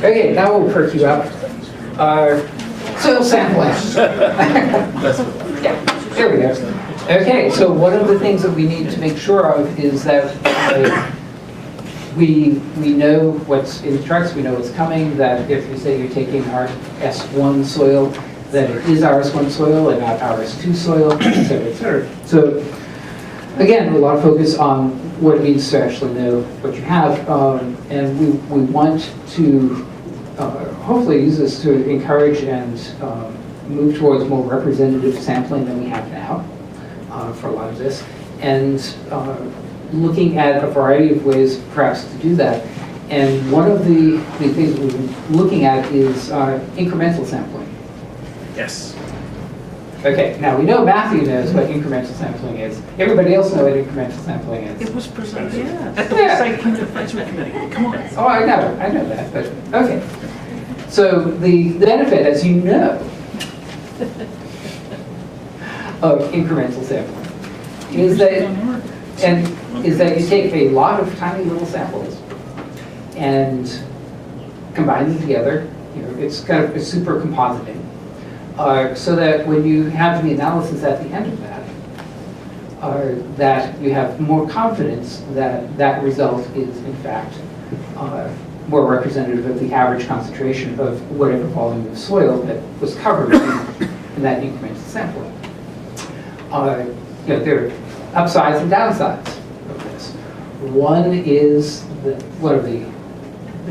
Okay, now we'll perk you up. Soil sampling. Yeah, there we go. Okay, so one of the things that we need to make sure of is that we know what's in the trucks, we know what's coming, that if you say you're taking our S1 soil, that it is RS1 soil and not RS2 soil, et cetera, et cetera. So again, a lot of focus on what it means to actually know what you have, and we want to hopefully use this to encourage and move towards more representative sampling than we have now for a lot of this, and looking at a variety of ways perhaps to do that. And one of the things we've been looking at is incremental sampling. Yes. Okay, now we know Matthew knows what incremental sampling is. Everybody else knows what incremental sampling is. It was presented Yeah. at the site plan advisory committee. Come on. Oh, I know that, but, okay. So the benefit, as you know, of incremental sampling is that you take a lot of tiny little samples and combine them together. You know, it's kind of a super compositing, so that when you have the analysis at the end of that, that you have more confidence that that result is in fact more representative of the average concentration of whatever volume of soil that was covered in that incremental sampling. You know, there are upsides and downsides of this. One is one of the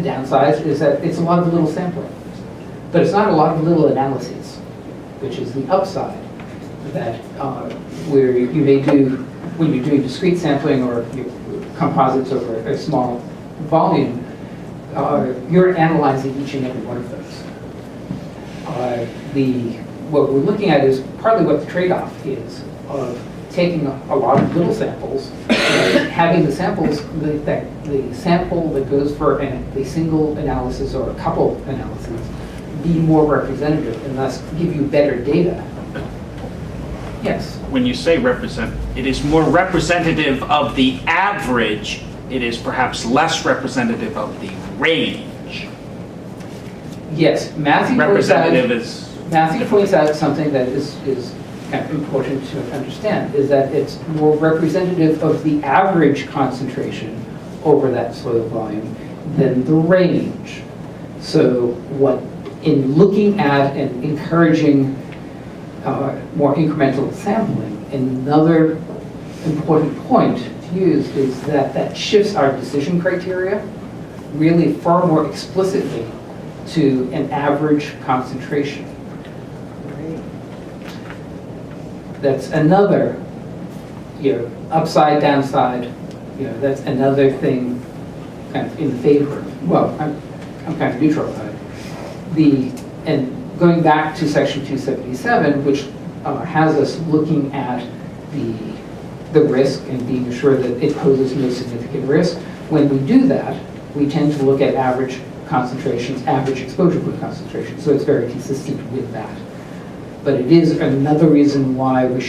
downsides is that it's a lot of little sampling, but it's not a lot of little analyses, which is the upside. That where you may do when you're doing discrete sampling or composites over a small volume, you're analyzing each and every one of those. What we're looking at is partly what the trade-off is of taking a lot of little samples and having the samples, the sample that goes for a single analysis or a couple analyses be more representative and thus give you better data. Yes? When you say represent, it is more representative of the average. It is perhaps less representative of the range. Yes, Matthew points out something that is kind of important to understand, is that it's more representative of the average concentration over that soil volume than the range. So what, in looking at and encouraging more incremental sampling, another important point to use is that shifts our decision criteria really far more explicitly to an average concentration. That's another, upside, downside, that's another thing kind of in favor. Well, I'm kind of neutral about it. And going back to section 277, which has us looking at the risk and being assured that it poses no significant risk, when we do that, we tend to look at average concentrations, average exposure point concentrations, so it's very consistent with that. But it is another reason why we're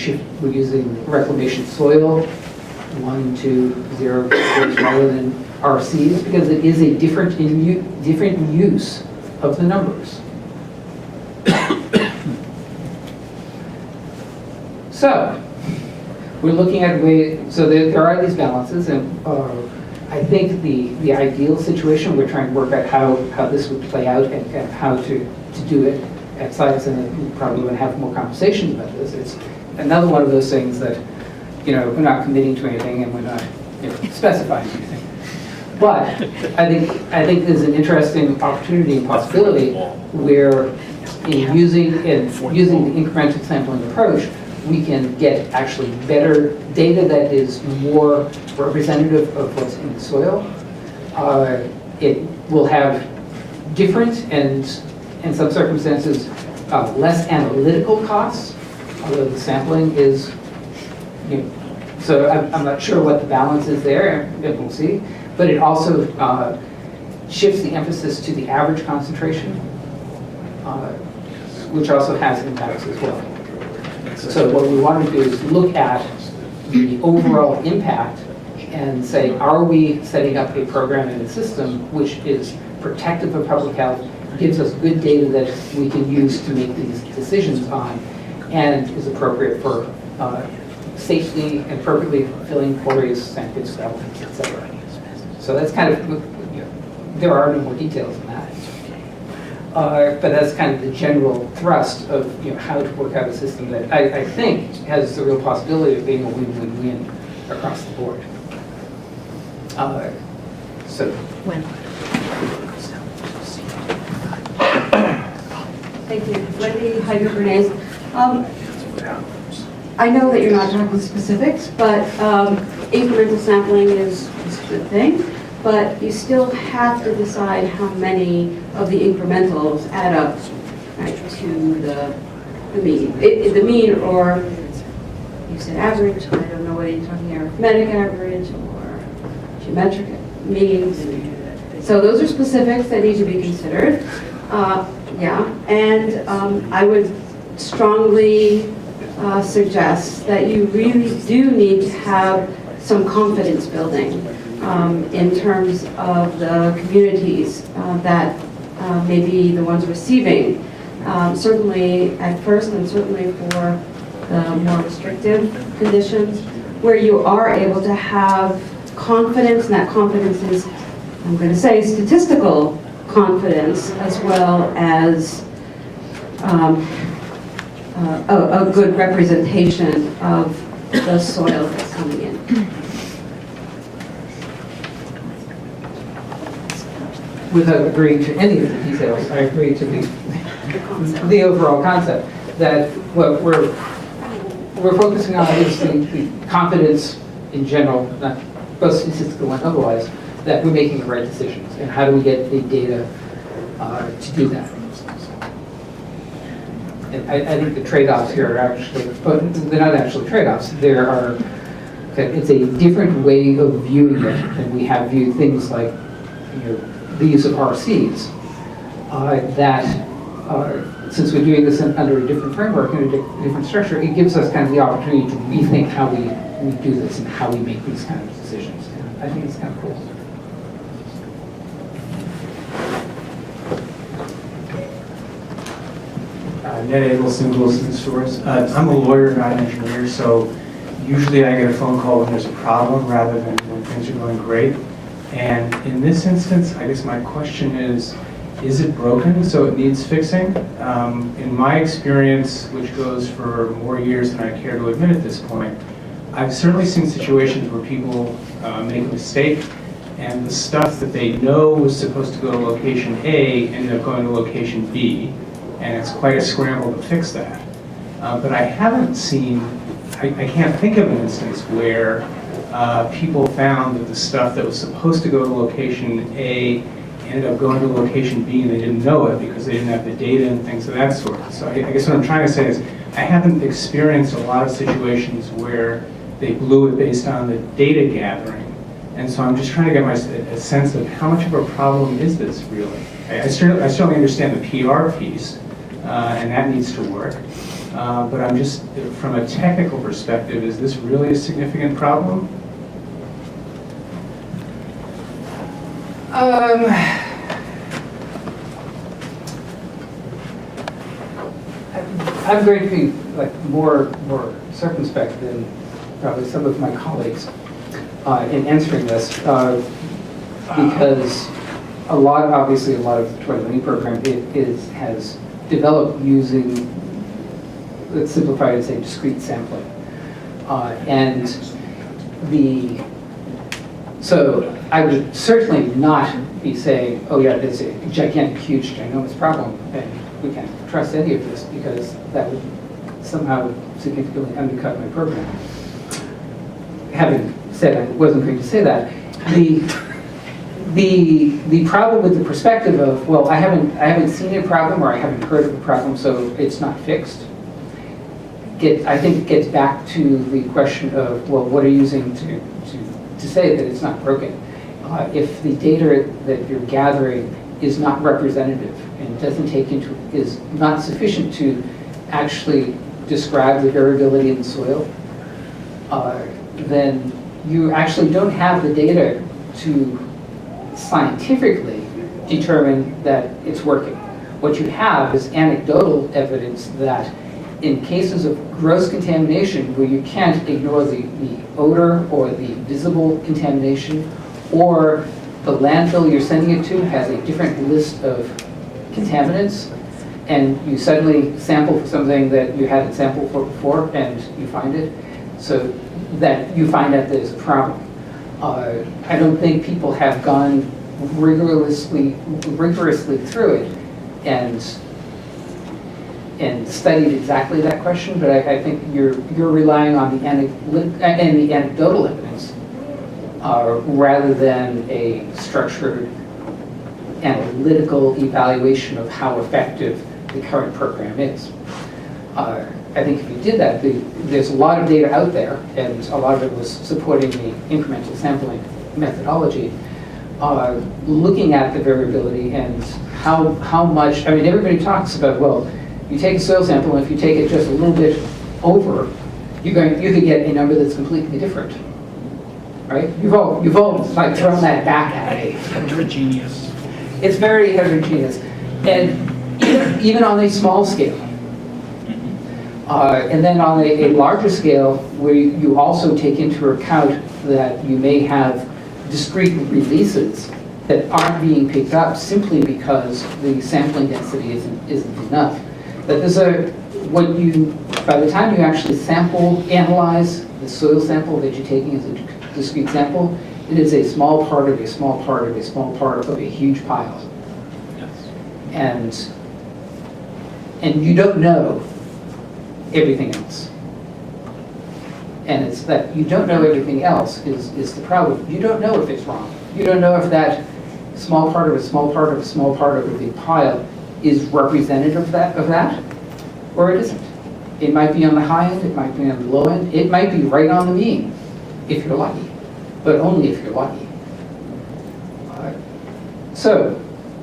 using reclamation soil 1 to 0 rather than RCs, because it is a different use of the numbers. So we're looking at ways. So there are these balances, and I think the ideal situation, we're trying to work out how this would play out and how to do it at sites, and we probably want to have more conversations about this. It's another one of those things that, we're not committing to anything and we're not specifying anything. But I think there's an interesting opportunity and possibility where in using the incremental sampling approach, we can get actually better data that is more representative of what's in the soil. It will have different and, in some circumstances, less analytical costs, although the sampling is, so I'm not sure what the balance is there, and we'll see. But it also shifts the emphasis to the average concentration, which also has impacts as well. So what we want to do is look at the overall impact and say, are we setting up a program and a system which is protective of public health, gives us good data that we can use to make these decisions on, and is appropriate for safely and appropriately filling quarries, scientific developments, etc. So that's kind of, there are no more details than that. But that's kind of the general thrust of how to work out a system that I think has the real possibility of being a win-win-win across the board. So When? Thank you. Wendy, Hydro Bernays. I know that you're not talking specifics, but incremental sampling is a good thing, but you still have to decide how many of the incrementals add up, right, to the mean. The mean, or you said average, I don't know whether you're talking arithmetic average or geometric means. So those are specifics that need to be considered. Yeah, and I would strongly suggest that you really do need to have some confidence building in terms of the communities that may be the ones receiving. Certainly at first, and certainly for the more restrictive conditions, where you are able to have confidence, and that confidence is, I'm going to say, statistical confidence, as well as a good representation of the soil that's coming in. without agreeing to any of the details, I agree to the overall concept that what we're focusing on is the confidence in general, not both statistical and otherwise, that we're making the right decisions, and how do we get the data to do that. And I think the trade-offs here are actually, but they're not actually trade-offs. There are, it's a different way of viewing it, and we have viewed things like, the use of RCs. Since we're doing this under a different framework and a different structure, it gives us kind of the opportunity to rethink how we do this and how we make these kind of decisions. And I think it's kind of cool. Ned Abelson, Wilson Stores. I'm a lawyer, not an engineer, so usually I get a phone call when there's a problem rather than when things are going great. And in this instance, I guess my question is it broken so it needs fixing? In my experience, which goes for more years than I care to admit at this point, I've certainly seen situations where people make a mistake and the stuff that they know was supposed to go to location A ended up going to location B. And it's quite a scramble to fix that. But I haven't seen, I can't think of an instance where people found that the stuff that was supposed to go to location A ended up going to location B and they didn't know it because they didn't have the data and things of that sort. So I guess what I'm trying to say is I haven't experienced a lot of situations where they blew it based on the data gathering. And so I'm just trying to get a sense of how much of a problem is this really? I certainly understand the PR piece. And that needs to work. But I'm just, from a technical perspective, is this really a significant problem? I'm going to be more circumspect than probably some of my colleagues in answering this because obviously a lot of the 2020 program has developed using, let's simplify it and say, discrete sampling. So I would certainly not be saying, oh yeah, there's a gigantic, huge, ginormous problem, and we can't trust any of this, because that would somehow significantly undercut my program. Having said I wasn't going to say that, the problem with the perspective of, well, I haven't seen a problem or I haven't heard of a problem, so it's not fixed, I think it gets back to the question of, well, what are you using to say that it's not broken? If the data that you're gathering is not representative and is not sufficient to actually describe the variability in the soil, then you actually don't have the data to scientifically determine that it's working. What you have is anecdotal evidence that in cases of gross contamination where you can't ignore the odor or the visible contamination, or the landfill you're sending it to has a different list of contaminants, and you suddenly sample for something that you hadn't sampled for before and you find it, so that you find out there's a problem. I don't think people have gone rigorously through it and studied exactly that question, but I think you're relying on the anecdotal evidence rather than a structured analytical evaluation of how effective the current program is. I think if you did that, there's a lot of data out there, and a lot of it was supporting the incremental sampling methodology, looking at the variability and how much, I mean, everybody talks about, well, you take a soil sample, and if you take it just a little bit over, you could get a number that's completely different, right? You've all like thrown that back at me. Heterogeneous. It's very heterogeneous, and even on a small scale. And then on a larger scale, where you also take into account that you may have discrete releases that aren't being picked up simply because the sampling density isn't enough. That by the time you actually analyze the soil sample that you're taking as a discrete sample, it is a small part of a small part of a small part of a huge pile. Yes. And you don't know everything else. And it's that you don't know everything else is the problem. You don't know if it's wrong. You don't know if that small part of a small part of a small part of a big pile is representative of that, or it isn't. It might be on the high end, it might be on the low end, it might be right on the mean, if you're lucky, but only if you're lucky.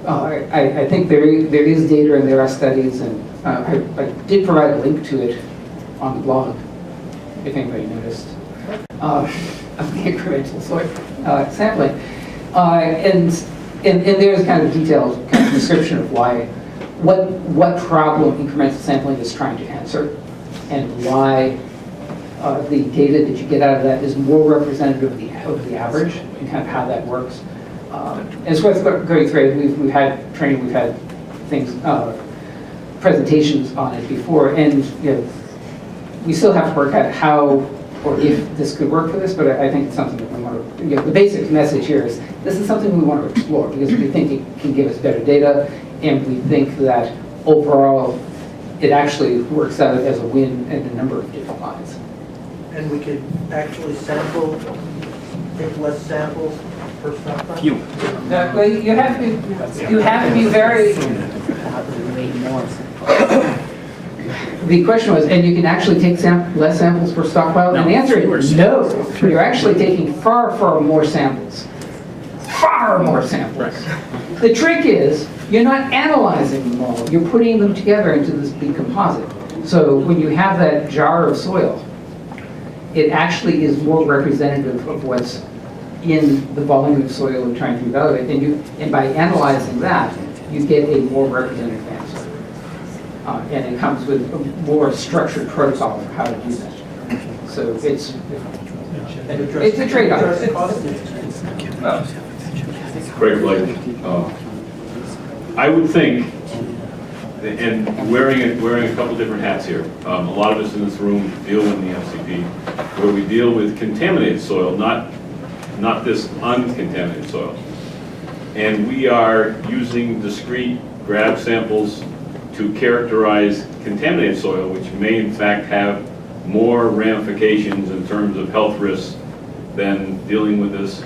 I think there is data and there are studies, and I did provide a link to it on the blog, if anybody noticed, of the incremental soil sampling. And there's kind of detailed kind of description of what problem incremental sampling is trying to answer, and why the data that you get out of that is more representative of the average, and kind of how that works. And it's worth going through it. We've had training, we've had things, presentations on it before, and we still have to work out how or if this could work for this, but I think it's something that we want to, the basic message here is this is something we want to explore because we think it can give us better data, and we think that overall it actually works out as a win in a number of different lines. And we could actually take less samples per stockpile? Few. Well, you have to be very. The question was, and you can actually take less samples per stockpile? And the answer is no. You're actually taking far, far more samples. Far more samples. The trick is, you're not analyzing them all. You're putting them together into this big composite. So when you have that jar of soil, it actually is more representative of what's in the volume of soil we're trying to evaluate. And by analyzing that, you get a more representative answer. And it comes with a more structured protocol for how to do that. So it's a trade-off. Greg Blake. I would think, and wearing a couple different hats here, a lot of us in this room deal in the MCP, where we deal with contaminated soil, not this uncontaminated soil. And we are using discrete grab samples to characterize contaminated soil, which may in fact have more ramifications in terms of health risks than dealing with this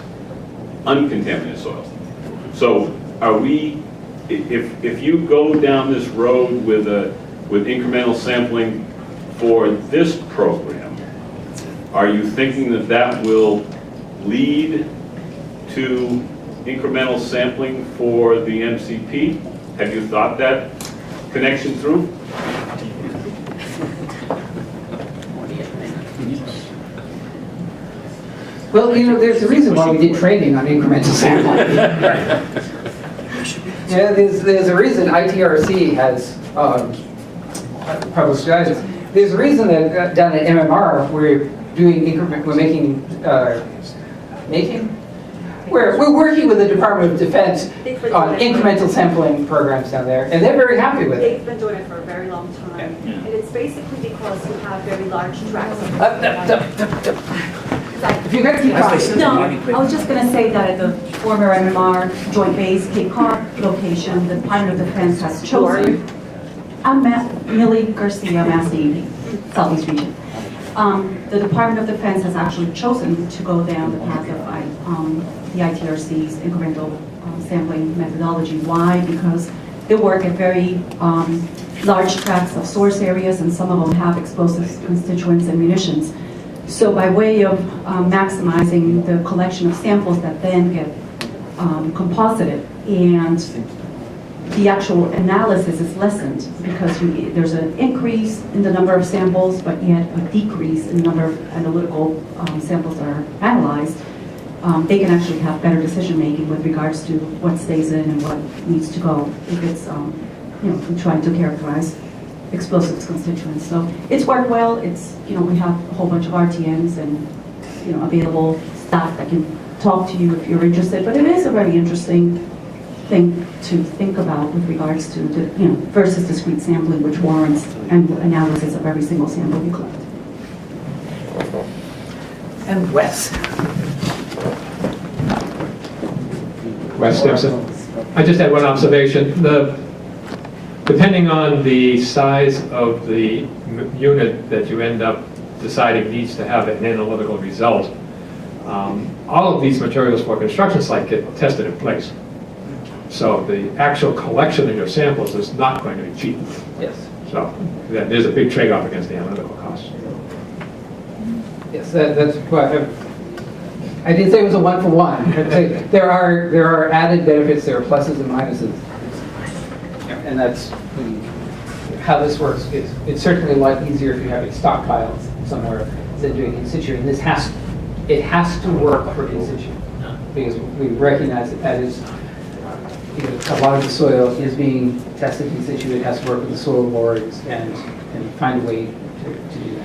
uncontaminated soil. So are we, if you go down this road with incremental sampling for this program, are you thinking that will lead to incremental sampling for the MCP? Have you thought that connection through? Well, there's a reason why we did training on incremental sampling. Yeah, there's a reason ITRC has published guidance. There's a reason that down at MMR we're we're working with the Department of Defense on incremental sampling programs down there, and they're very happy with it. They've been doing it for a very long time, and it's basically because we have very large tracts of. If you're going to keep talking. No, I was just going to say that at the former MMR Joint Base Cape Cod location, the Department of Defense has chosen. I'm Millie Garcia, MassDEP, Southeast Region. The Department of Defense has actually chosen to go down the path of the ITRC's incremental sampling methodology. Why? Because they work at very large tracts of source areas, and some of them have explosive constituents and munitions. So by way of maximizing the collection of samples that then get composited, and the actual analysis is lessened because there's an increase in the number of samples, but yet a decrease in the number of analytical samples that are analyzed, they can actually have better decision making with regards to what stays in and what needs to go if it's, trying to characterize explosives constituents. So it's worked well. It's, we have a whole bunch of RTNs and, available staff that can talk to you if you're interested. But it is a very interesting thing to think about with regards to, versus discrete sampling, which warrants an analysis of every single sample you collect. And Wes. Wes Stimson. I just had one observation. Depending on the size of the unit that you end up deciding needs to have an analytical result, all of these materials for a construction site get tested in place. So the actual collection of your samples is not going to be cheap. Yes. So there's a big trade-off against the analytical costs. Yes, that's what I didn't say it was a one-for-one. There are added benefits, there are pluses and minuses. And that's how this works. It's certainly a lot easier if you have stockpiles somewhere than doing in situ. And it has to work for in situ, because we recognize that is, a lot of the soil is being tested in situ. It has to work with the soil boards and find a way to do that.